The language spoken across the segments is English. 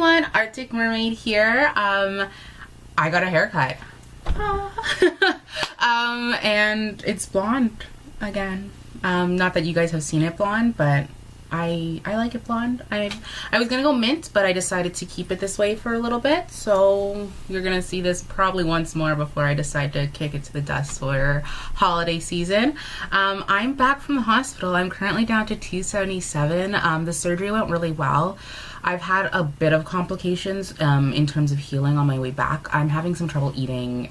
everyone, Arctic Mermaid here. I got a haircut. And it's blonde again. Not that you guys have seen it blonde, but I like it blonde. I was gonna go mint, but I decided to keep it this way for a little bit, so you're gonna see this probably once more before I decide to kick it to the dust for holiday season. I'm back from the hospital. I'm currently down to 277. The surgery went really well. I've had a bit of complications in terms of healing on my way back. I'm having some trouble eating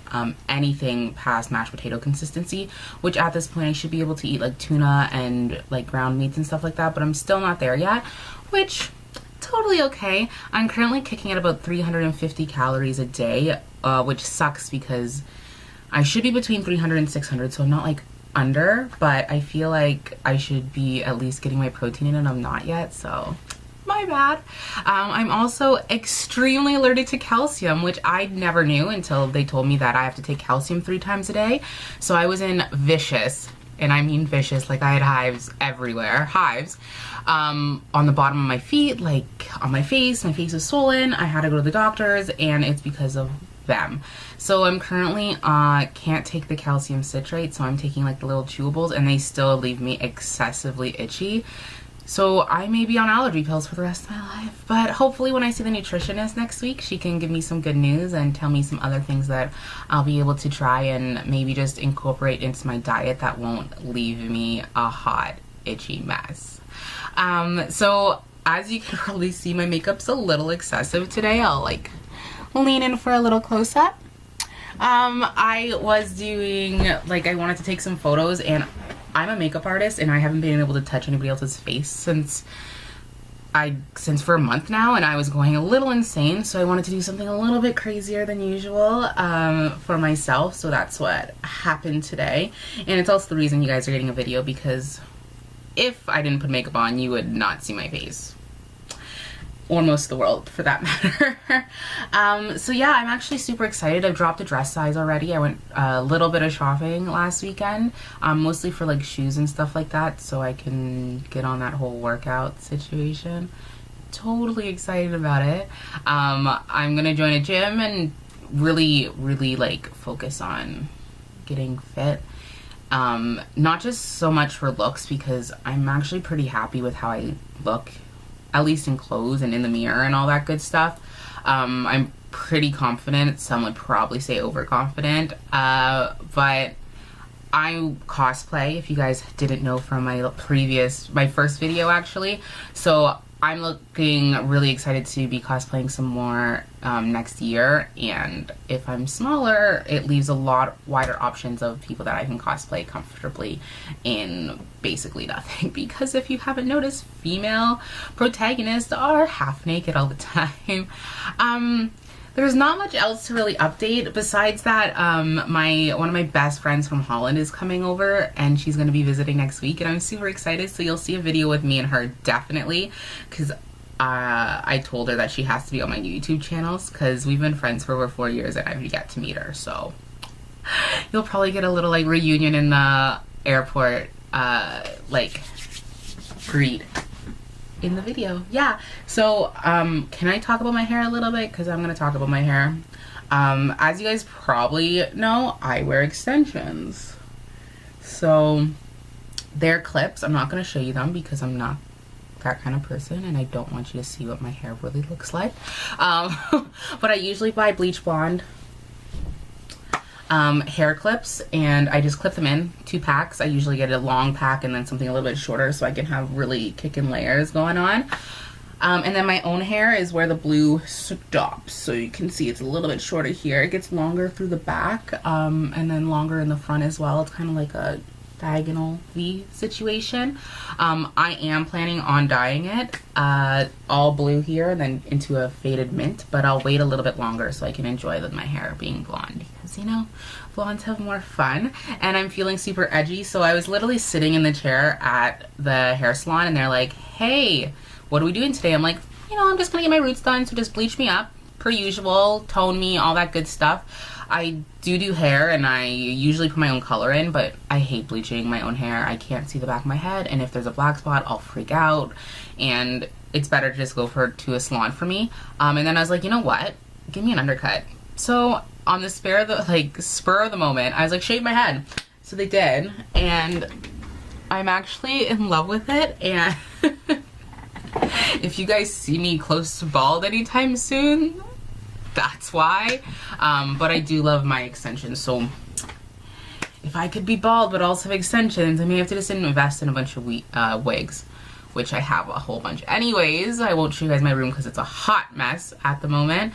anything past mashed potato consistency, which at this point I should be able to eat like tuna and like ground meats and stuff like that, but I'm still not there yet, which totally okay. I'm currently kicking at about 350 calories a day, which sucks because I should be between 300 and 600, so I'm not like under, but I feel like I should be at least getting my protein in and I'm not yet, so my bad. I'm also extremely allergic to calcium, which I never knew until they told me that I have to take calcium 3 times a day. So I was in vicious, and I mean vicious, like I had hives everywhere, hives, on the bottom of my feet, like on my face was swollen. I had to go to the doctors, and it's because of them. So I'm currently can't take the calcium citrate, so I'm taking like the little chewables, and they still leave me excessively itchy. So I may be on allergy pills for the rest of my life, but hopefully when I see the nutritionist next week, she can give me some good news and tell me some other things that I'll be able to try and maybe just incorporate into my diet that won't leave me a hot, itchy mess. So as you can probably see, my makeup's a little excessive today. I'll like lean in for a little close-up. I was doing, like, I wanted to take some photos, and I'm a makeup artist and I haven't been able to touch anybody else's face since for a month now, and I was going a little insane, so I wanted to do something a little bit crazier than usual for myself, so that's what happened today. And it's also the reason you guys are getting a video, because if I didn't put makeup on, you would not see my face. Or most of the world, for that matter. So yeah, I'm actually super excited. I've dropped a dress size already. I went a little bit of shopping last weekend, mostly for like shoes and stuff like that, so I can get on that whole workout situation. Totally excited about it. I'm gonna join a gym and really like focus on getting fit. Not just so much for looks, because I'm actually pretty happy with how I look, at least in clothes and in the mirror and all that good stuff. I'm pretty confident. Some would probably say overconfident, but I cosplay, if you guys didn't know from my first video actually. So I'm looking really excited to be cosplaying some more next year, and if I'm smaller, it leaves a lot wider options of people that I can cosplay comfortably in basically nothing, because if you haven't noticed, female protagonists are half naked all the time. There's not much else to really update besides that one of my best friends from Holland is coming over, and she's going to be visiting next week, and I'm super excited, so you'll see a video with me and her definitely, because I told her that she has to be on my YouTube channels, because we've been friends for over 4 years and I've yet to meet her, so you'll probably get a little like reunion in the airport like greet in the video. Yeah, so can I talk about my hair a little bit, because I'm gonna talk about my hair. As you guys probably know, I wear extensions, so they're clips. I'm not gonna show you them because I'm not that kind of person and I don't want you to see what my hair really looks like, but I usually buy bleach blonde hair clips, and I just clip them in 2 packs. I usually get a long pack and then something a little bit shorter, so I can have really kicking layers going on. And then my own hair is where the blue stops, so you can see it's a little bit shorter here. It gets longer through the back, and then longer in the front as well. It's kind of like a diagonal V situation. I am planning on dyeing it all blue here and then into a faded mint, but I'll wait a little bit longer so I can enjoy my hair being blonde, because you know, blondes have more fun. And I'm feeling super edgy, so I was literally sitting in the chair at the hair salon and they're like, hey, what are we doing today? I'm like, you know, I'm just gonna get my roots done, so just bleach me up per usual, tone me, all that good stuff. I do hair, and I usually put my own color in, but I hate bleaching my own hair. I can't see the back of my head, and if there's a black spot, I'll freak out, and it's better to just go to a salon for me. And then I was like, you know what? Give me an undercut. So on the spur of the moment, I was like, shave my head. So they did, and I'm actually in love with it. And if you guys see me close to bald anytime soon, that's why. But I do love my extensions, so if I could be bald but also have extensions, I may have to just invest in a bunch of wigs, which I have a whole bunch. Anyways, I won't show you guys my room because it's a hot mess at the moment,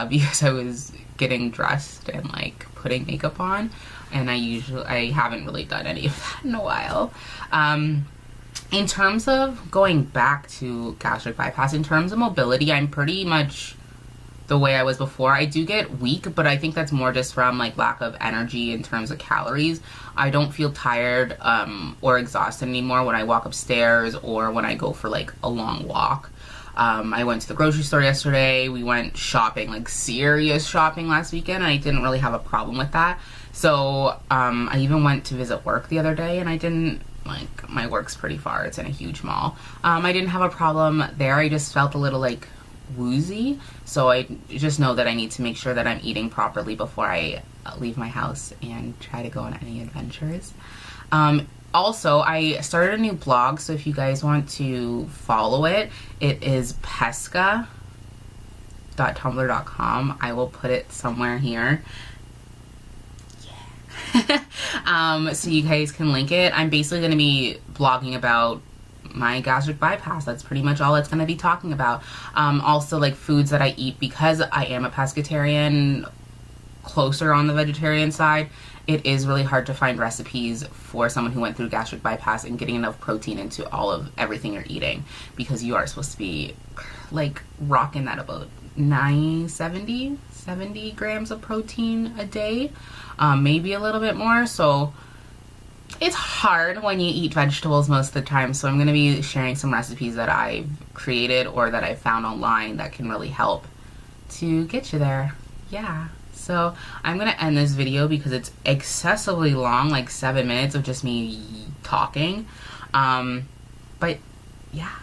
because I was getting dressed and like putting makeup on, and I haven't really done any of that in a while. In terms of going back to gastric bypass, in terms of mobility, I'm pretty much the way I was before. I do get weak, but I think that's more just from like lack of energy in terms of calories. I don't feel tired or exhausted anymore when I walk upstairs or when I go for like a long walk. I went to the grocery store yesterday. We went shopping, like serious shopping last weekend, and I didn't really have a problem with that. So I even went to visit work the other day, and I didn't, like, my work's pretty far. It's in a huge mall. I didn't have a problem there. I just felt a little like woozy, so I just know that I need to make sure that I'm eating properly before I leave my house and try to go on any adventures. Also, I started a new blog, so if you guys want to follow it, it is pesca.tumblr.com. I will put it somewhere here. Yeah. So you guys can link it. I'm basically going to be blogging about my gastric bypass. That's pretty much all it's going to be talking about. Also, like, foods that I eat, because I am a pescatarian, closer on the vegetarian side. It is really hard to find recipes for someone who went through gastric bypass and getting enough protein into everything you're eating, because you are supposed to be like rocking that about 70 grams of protein a day, maybe a little bit more. So it's hard when you eat vegetables most of the time. So I'm going to be sharing some recipes that I've created or that I found online that can really help to get you there. Yeah. So I'm going to end this video because it's excessively long, like 7 minutes of just me talking. But yeah.